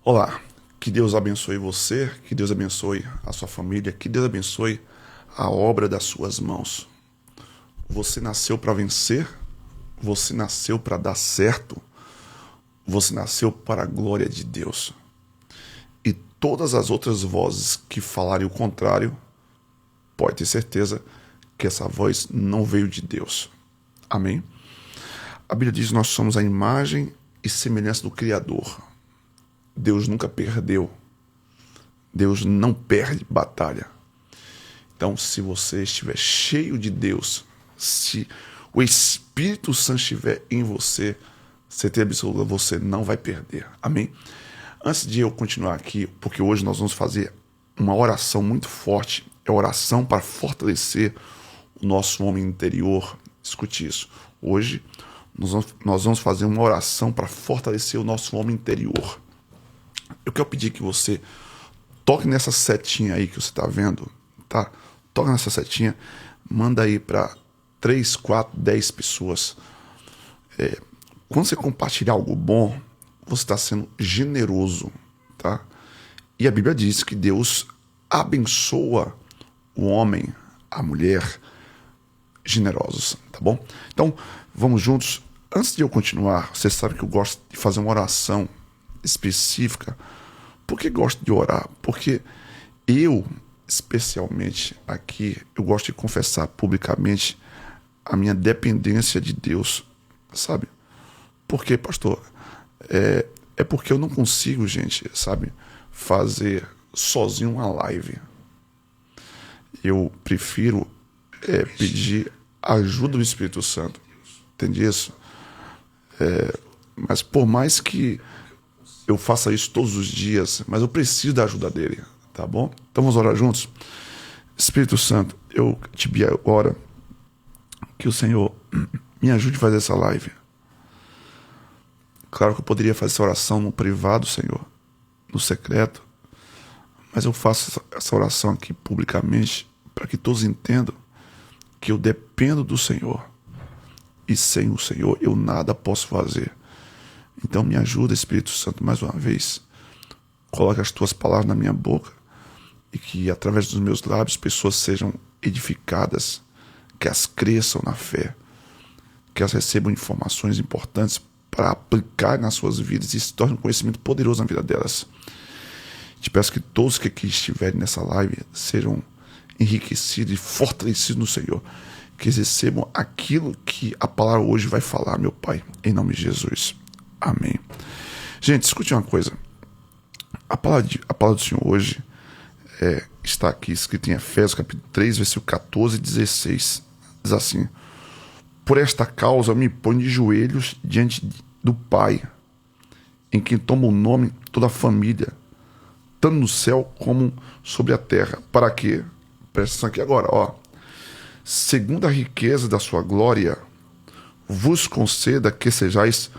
Olá, que Deus abençoe você, que Deus abençoe a sua família, que Deus abençoe a obra das suas mãos. Você nasceu para vencer, você nasceu para dar certo, você nasceu para a glória de Deus. E todas as outras vozes que falarem o contrário, pode ter certeza que essa voz não veio de Deus. Amém? A Bíblia diz que nós somos a imagem e semelhança do Criador. Deus nunca perdeu. Deus não perde batalha. Então, se você estiver cheio de Deus, se o Espírito Santo estiver em você, certeza absoluta, você não vai perder. Amém? Antes de eu continuar aqui, porque hoje nós vamos fazer uma oração muito forte, é oração para fortalecer o nosso homem interior. Escute isso. Hoje nós vamos fazer uma oração para fortalecer o nosso homem interior. Eu quero pedir que você toque nessa setinha aí que você está vendo, tá? Toca nessa setinha, manda aí para 3, 4, 10 pessoas. Quando você compartilhar algo bom, você está sendo generoso, tá? E a Bíblia diz que Deus abençoa o homem, a mulher, generosos, tá bom? Então, vamos juntos. Antes de eu continuar, você sabe que eu gosto de fazer uma oração específica. Por que gosto de orar? Porque eu, especialmente aqui, eu gosto de confessar publicamente a minha dependência de Deus, sabe? Por quê, pastor? É porque eu não consigo, gente, sabe, fazer sozinho uma live. Eu prefiro pedir ajuda do Espírito Santo. Entende isso? Mas por mais que eu faça isso todos os dias, mas eu preciso da ajuda dele, tá bom? Então vamos orar juntos? Espírito Santo, eu te peço agora que o Senhor me ajude a fazer essa live. Claro que eu poderia fazer essa oração no privado, Senhor, no secreto, mas eu faço essa oração aqui publicamente para que todos entendam que eu dependo do Senhor e sem o Senhor eu nada posso fazer. Então me ajuda, Espírito Santo, mais uma vez. Coloque as tuas palavras na minha boca e que através dos meus lábios pessoas sejam edificadas, que elas cresçam na fé, que elas recebam informações importantes para aplicar nas suas vidas e se torne um conhecimento poderoso na vida delas. Te peço que todos que aqui estiverem nessa live sejam enriquecidos e fortalecidos no Senhor, que eles recebam aquilo que a palavra hoje vai falar, meu Pai, em nome de Jesus. Amém. Gente, escute uma coisa. A palavra do Senhor hoje está aqui escrita em Efésios capítulo 3, versículo 14 e 16. Diz assim: por esta causa eu me ponho de joelhos diante do Pai, em quem toma o nome toda a família, tanto no céu como sobre a terra. Para quê? Presta atenção aqui agora, ó. Segundo a riqueza da sua glória, vos conceda que sejais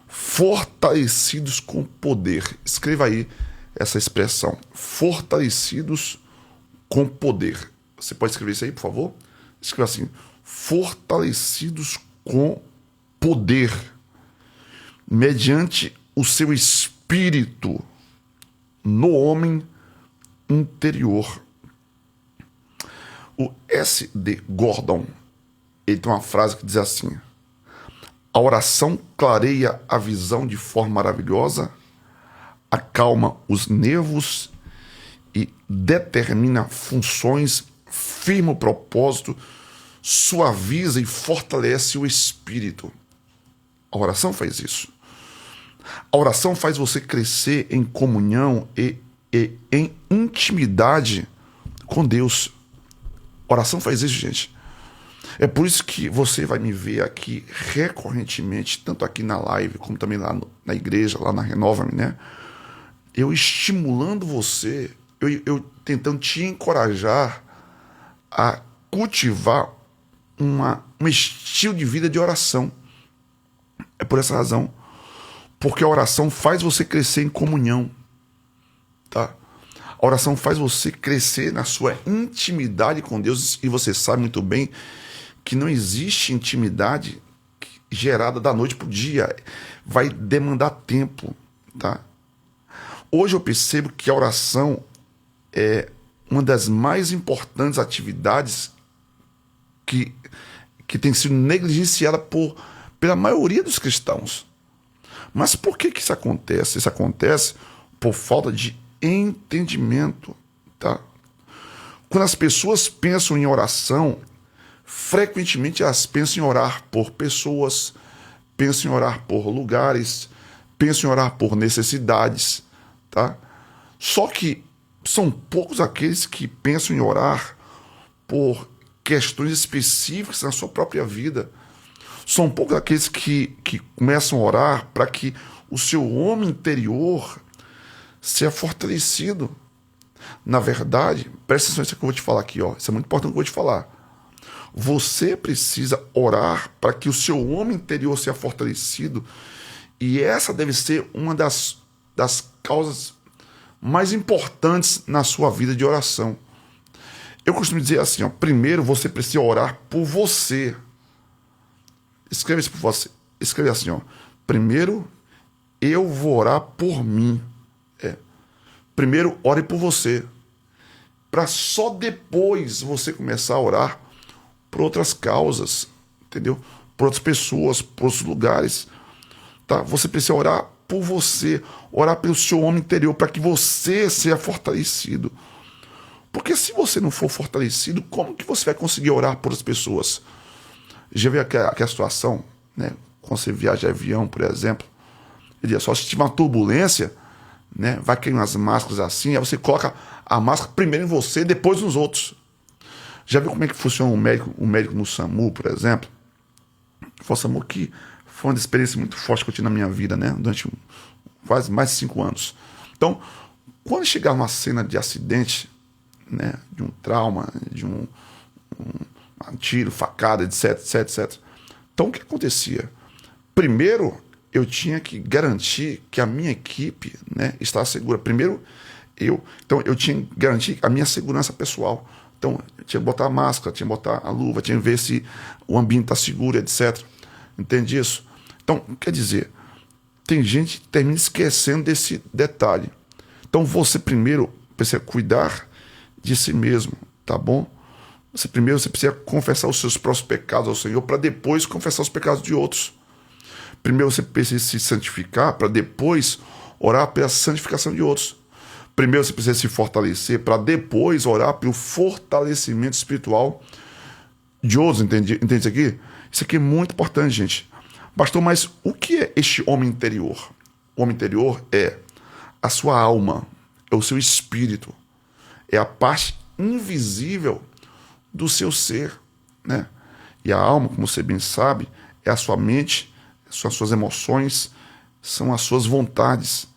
fortalecidos com poder. Escreva aí essa expressão, fortalecidos com poder. Você pode escrever isso aí, por favor? Escreva assim, fortalecidos com poder, mediante o seu espírito no homem interior. O S.D. Gordon, ele tem uma frase que diz assim: a oração clareia a visão de forma maravilhosa, acalma os nervos e determina funções, firma o propósito, suaviza e fortalece o espírito. A oração faz isso. A oração faz você crescer em comunhão e em intimidade com Deus. A oração faz isso, gente. É por isso que você vai me ver aqui recorrentemente, tanto aqui na live, como também lá na igreja, lá na Renova-me, né? Eu estimulando você, eu tentando te encorajar a cultivar um estilo de vida de oração. É por essa razão. Porque a oração faz você crescer em comunhão, tá? A oração faz você crescer na sua intimidade com Deus, e você sabe muito bem que não existe intimidade gerada da noite para o dia. Vai demandar tempo, tá? Hoje eu percebo que a oração é uma das mais importantes atividades que tem sido negligenciada pela maioria dos cristãos. Mas por que isso acontece? Isso acontece por falta de entendimento, tá? Quando as pessoas pensam em oração, frequentemente elas pensam em orar por pessoas, pensam em orar por lugares, pensam em orar por necessidades, tá? Só que são poucos aqueles que pensam em orar por questões específicas na sua própria vida. São poucos aqueles que começam a orar para que o seu homem interior seja fortalecido. Na verdade, presta atenção nisso que eu vou te falar aqui, ó. Isso é muito importante que eu vou te falar. Você precisa orar para que o seu homem interior seja fortalecido, e essa deve ser uma das causas mais importantes na sua vida de oração. Eu costumo dizer assim, ó, primeiro você precisa orar por você. Escreve isso por você. Escreve assim, ó. Primeiro eu vou orar por mim. Primeiro ore por você, para só depois você começar a orar por outras causas, entendeu? Por outras pessoas, por outros lugares, tá? Você precisa orar por você, orar pelo seu homem interior, para que você seja fortalecido. Porque se você não for fortalecido, como que você vai conseguir orar por as pessoas? Já viu aquela situação, né? Quando você viaja de avião, por exemplo, ele diz, só se tiver uma turbulência, né? Vai cair umas máscaras assim, aí você coloca a máscara primeiro em você, depois nos outros. Já viu como é que funciona o médico no SAMU, por exemplo? Foi o SAMU que foi uma experiência muito forte que eu tive na minha vida, né? Durante quase mais de 5 anos. Então, quando chegar uma cena de acidente, né? De um trauma, de um tiro, facada, etc, etc, etc. Então, o que acontecia? Primeiro, eu tinha que garantir que a minha equipe, né, estava segura. Primeiro, então eu tinha que garantir a minha segurança pessoal. Então, eu tinha que botar a máscara, tinha que botar a luva, tinha que ver se o ambiente está seguro, etc. Entende isso? Então, quer dizer, tem gente que termina esquecendo desse detalhe. Então, você primeiro precisa cuidar de si mesmo, tá bom? Você precisa confessar os seus próprios pecados ao Senhor, para depois confessar os pecados de outros. Primeiro você precisa se santificar para depois orar pela santificação de outros. Primeiro você precisa se fortalecer para depois orar pelo fortalecimento espiritual de outros. Entende isso aqui? Isso aqui é muito importante, gente. Pastor, mas o que é este homem interior? O homem interior é a sua alma, é o seu espírito, é a parte invisível do seu ser, né? E a alma, como você bem sabe, é a sua mente, são as suas emoções, são as suas vontades.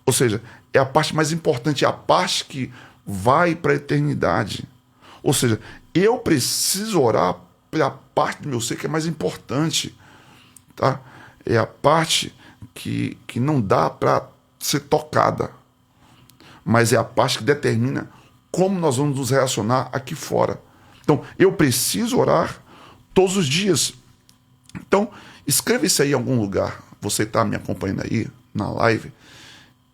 Ou seja, é a parte mais importante, é a parte que vai para a eternidade. Ou seja, eu preciso orar pela parte do meu ser que é mais importante, tá? É a parte que não dá para ser tocada, mas é a parte que determina como nós vamos nos relacionar aqui fora. Então, eu preciso orar todos os dias. Então, escreva isso aí em algum lugar. Você está me acompanhando aí na live.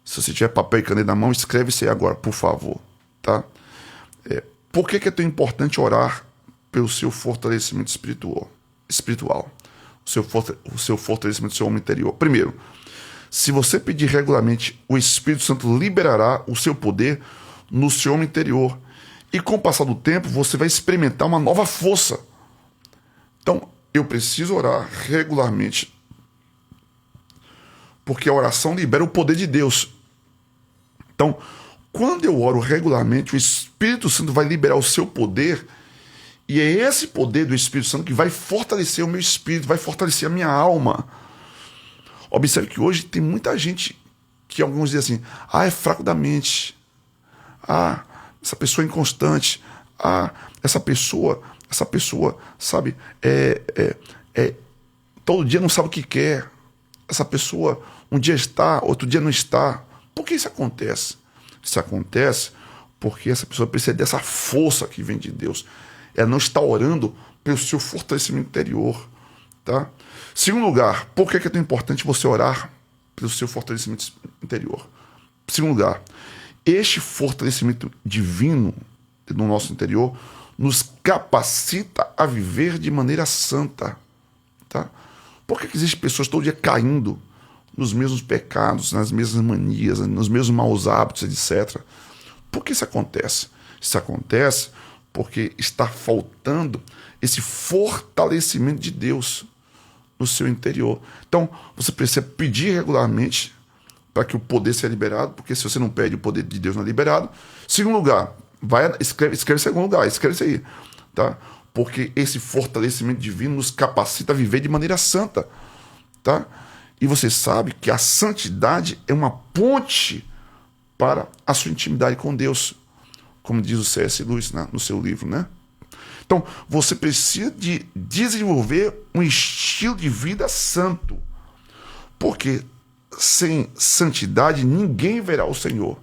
Se você tiver papel e caneta na mão, escreve isso aí agora, por favor. Tá? Por que é tão importante orar pelo seu fortalecimento espiritual? O seu fortalecimento do seu homem interior. Primeiro, se você pedir regularmente, o Espírito Santo liberará o seu poder no seu homem interior. E com o passar do tempo, você vai experimentar uma nova força. Então, eu preciso orar regularmente, porque a oração libera o poder de Deus. Então, quando eu oro regularmente, o Espírito Santo vai liberar o seu poder, e é esse poder do Espírito Santo que vai fortalecer o meu espírito, vai fortalecer a minha alma. Observe que hoje tem muita gente que alguns dizem assim, é fraco da mente, essa pessoa é inconstante, essa pessoa, sabe, todo dia não sabe o que quer, essa pessoa um dia está, outro dia não está. Por que isso acontece? Isso acontece porque essa pessoa precisa dessa força que vem de Deus. Ela não está orando pelo seu fortalecimento interior, tá? Segundo lugar, por que é tão importante você orar pelo seu fortalecimento interior? Segundo lugar, este fortalecimento divino no nosso interior nos capacita a viver de maneira santa. Tá? Por que existem pessoas todo dia caindo nos mesmos pecados, nas mesmas manias, nos mesmos maus hábitos, etc.? Por que isso acontece? Isso acontece porque está faltando esse fortalecimento de Deus no seu interior. Então, você precisa pedir regularmente para que o poder seja liberado, porque se você não pede, o poder de Deus não é liberado. Segundo lugar, escreve segundo lugar, escreve isso aí, tá? Porque esse fortalecimento divino nos capacita a viver de maneira santa, tá? E você sabe que a santidade é uma ponte para a sua intimidade com Deus, como diz o C.S. Lewis no seu livro, né? Então, você precisa de desenvolver um estilo de vida santo, porque sem santidade ninguém verá o Senhor.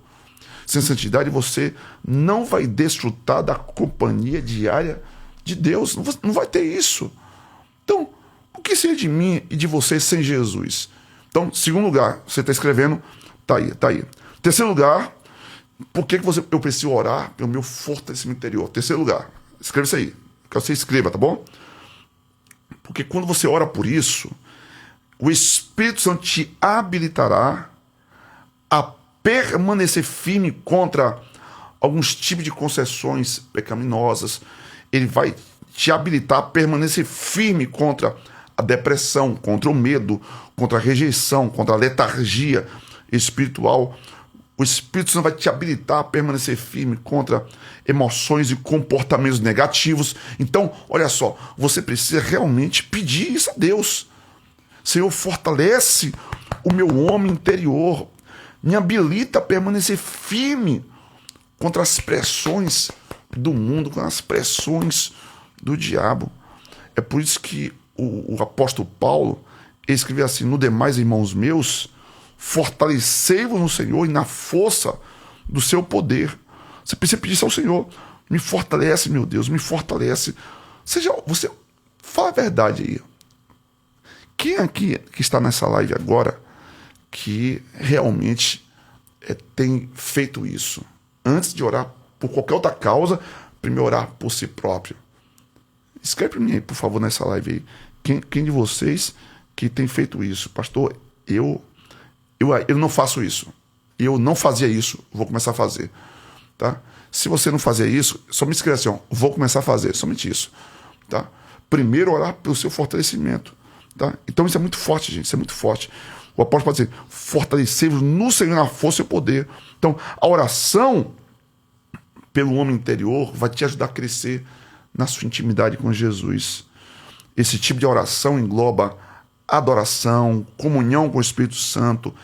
Sem santidade você não vai desfrutar da companhia diária de Deus, não vai ter isso. Então, o que seria de mim e de você sem Jesus? Então, segundo lugar, você está escrevendo, tá aí. Terceiro lugar, por que eu preciso orar pelo meu fortalecimento interior? Terceiro lugar, escreve isso aí, que você escreva, tá bom? Porque quando você ora por isso, o Espírito Santo te habilitará a permanecer firme contra alguns tipos de concessões pecaminosas. Ele vai te habilitar a permanecer firme contra a depressão, contra o medo, contra a rejeição, contra a letargia espiritual. O Espírito Santo vai te habilitar a permanecer firme contra emoções e comportamentos negativos. Então, olha só, você precisa realmente pedir isso a Deus. Senhor, fortalece o meu homem interior, me habilita a permanecer firme contra as pressões do mundo, contra as pressões do diabo. É por isso que o apóstolo Paulo escreveu assim: no demais, irmãos meus, fortalecei-vos no Senhor e na força do seu poder. Você precisa pedir isso ao Senhor: me fortalece, meu Deus, me fortalece. Você fala a verdade aí. Quem aqui que está nessa live agora que realmente tem feito isso? Antes de orar por qualquer outra causa, primeiro orar por si próprio. Escreve para mim aí, por favor, nessa live aí. Quem de vocês que tem feito isso? Pastor, eu não faço isso. Eu não fazia isso, vou começar a fazer. Tá? Se você não fazia isso, só me escreve assim, vou começar a fazer, somente isso. Tá? Primeiro orar pelo seu fortalecimento. Tá? Então isso é muito forte, gente, isso é muito forte. O apóstolo pode dizer: fortalecei-vos no Senhor na força e poder. Então a oração pelo homem interior vai te ajudar a crescer na sua intimidade com Jesus. Esse tipo de oração engloba adoração, comunhão com o Espírito Santo,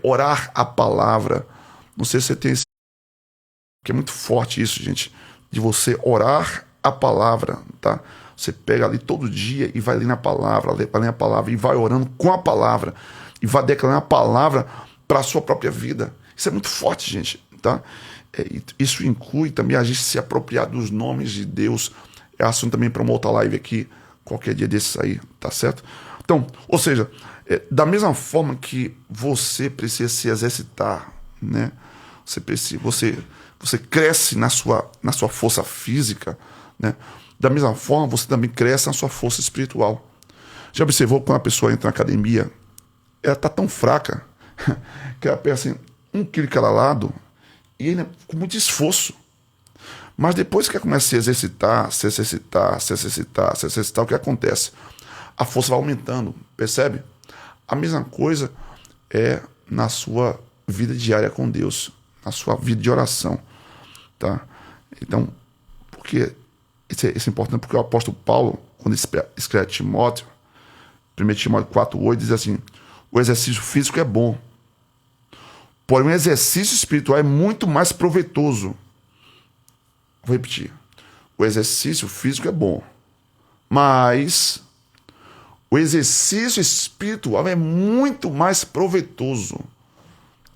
orar a palavra. Não sei se você tem esse... que é muito forte isso, gente, de você orar a palavra, tá? Você pega ali todo dia e vai lendo a palavra, e vai orando com a palavra, e vai declarando a palavra para a sua própria vida. Isso é muito forte, gente, tá? Isso inclui também a gente se apropriar dos nomes de Deus. É assunto também para uma outra live aqui, qualquer dia desses aí, tá certo? Então, ou seja, da mesma forma que você precisa se exercitar, né? Você cresce na sua força física, né? Da mesma forma, você também cresce na sua força espiritual. Já observou quando a pessoa entra na academia, ela está tão fraca que ela pega assim, 1 quilo cada lado, e ainda com muito esforço. Mas depois que ela começa a se exercitar, o que acontece? A força vai aumentando, percebe? A mesma coisa é na sua vida diária com Deus, na sua vida de oração, tá? Então, porque isso é importante, porque o apóstolo Paulo, quando escreve a Timóteo, 1 Timóteo 4,8, diz assim: o exercício físico é bom, porém o exercício espiritual é muito mais proveitoso. Vou repetir: o exercício físico é bom, mas o exercício espiritual é muito mais proveitoso.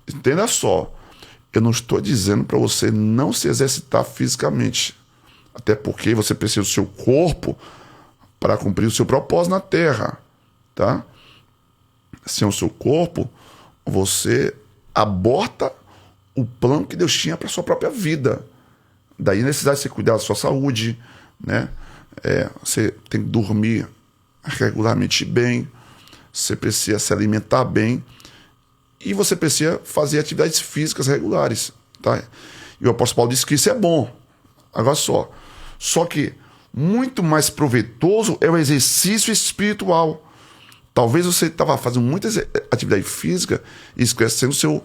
Entenda só, eu não estou dizendo para você não se exercitar fisicamente, até porque você precisa do seu corpo para cumprir o seu propósito na Terra, tá? Sem o seu corpo, você aborta o plano que Deus tinha para sua própria vida. Daí a necessidade de você cuidar da sua saúde, né? Você tem que dormir regularmente bem, você precisa se alimentar bem e você precisa fazer atividades físicas regulares, tá? E o apóstolo Paulo disse que isso é bom. Agora só que muito mais proveitoso é o exercício espiritual. Talvez você estava fazendo muita atividade física e esquecendo o seu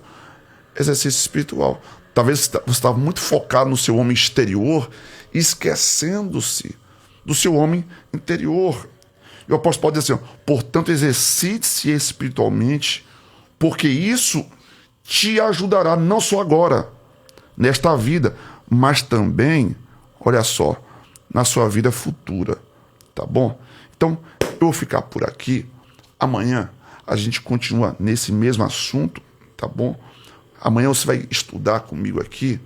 exercício espiritual. Talvez você estava muito focado no seu homem exterior e esquecendo-se do seu homem interior. E o apóstolo Paulo diz assim, portanto, exercite-se espiritualmente, porque isso te ajudará não só agora, nesta vida, mas também, olha só, na sua vida futura, tá bom? Então, eu vou ficar por aqui. Amanhã a gente continua nesse mesmo assunto, tá bom? Amanhã você vai estudar comigo aqui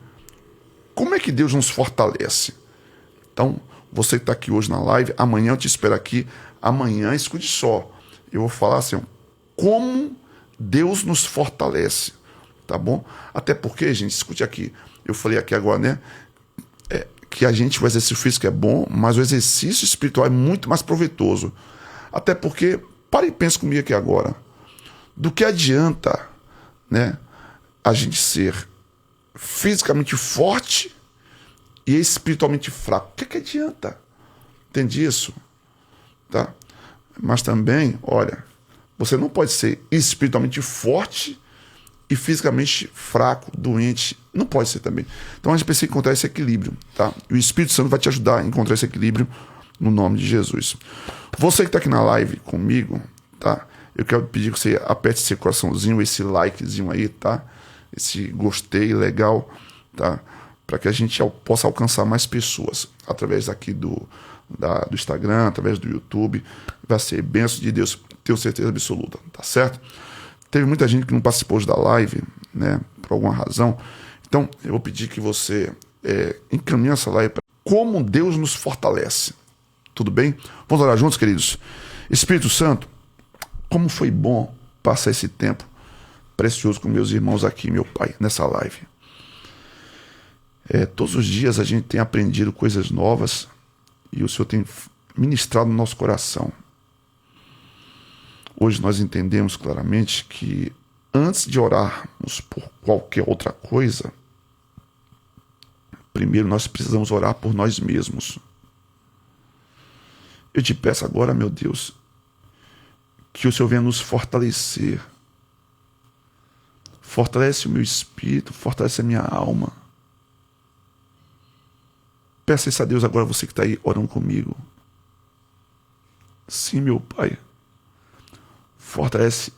como é que Deus nos fortalece. Então, você que está aqui hoje na live, amanhã eu te espero aqui. Amanhã, escute só, eu vou falar assim, como Deus nos fortalece, tá bom? Até porque, gente, escute aqui, eu falei aqui agora, né? Que o exercício físico é bom, mas o exercício espiritual é muito mais proveitoso. Até porque, pare e pense comigo aqui agora, do que adianta, né, a gente ser fisicamente forte e espiritualmente fraco? O que adianta? Entende isso? Tá? Mas também, olha, você não pode ser espiritualmente forte e fisicamente fraco, doente. Não pode ser também. Então a gente precisa encontrar esse equilíbrio, tá? E o Espírito Santo vai te ajudar a encontrar esse equilíbrio no nome de Jesus. Você que está aqui na live comigo, tá? Eu quero pedir que você aperte esse coraçãozinho, esse likezinho aí, tá? Esse gostei legal, tá? Para que a gente possa alcançar mais pessoas através aqui do Instagram, através do YouTube. Vai ser bênção de Deus, tenho certeza absoluta, tá certo? Teve muita gente que não participou hoje da live, né? Por alguma razão. Então, eu vou pedir que você encaminhe essa live para como Deus nos fortalece. Tudo bem? Vamos orar juntos, queridos? Espírito Santo, como foi bom passar esse tempo precioso com meus irmãos aqui, meu Pai, nessa live. Todos os dias a gente tem aprendido coisas novas e o Senhor tem ministrado no nosso coração. Hoje nós entendemos claramente que antes de orarmos por qualquer outra coisa, primeiro nós precisamos orar por nós mesmos. Eu te peço agora, meu Deus, que o Senhor venha nos fortalecer. Fortalece o meu espírito, fortalece a minha alma. Peça isso a Deus agora, você que está aí orando comigo. Sim, meu Pai. Fortalece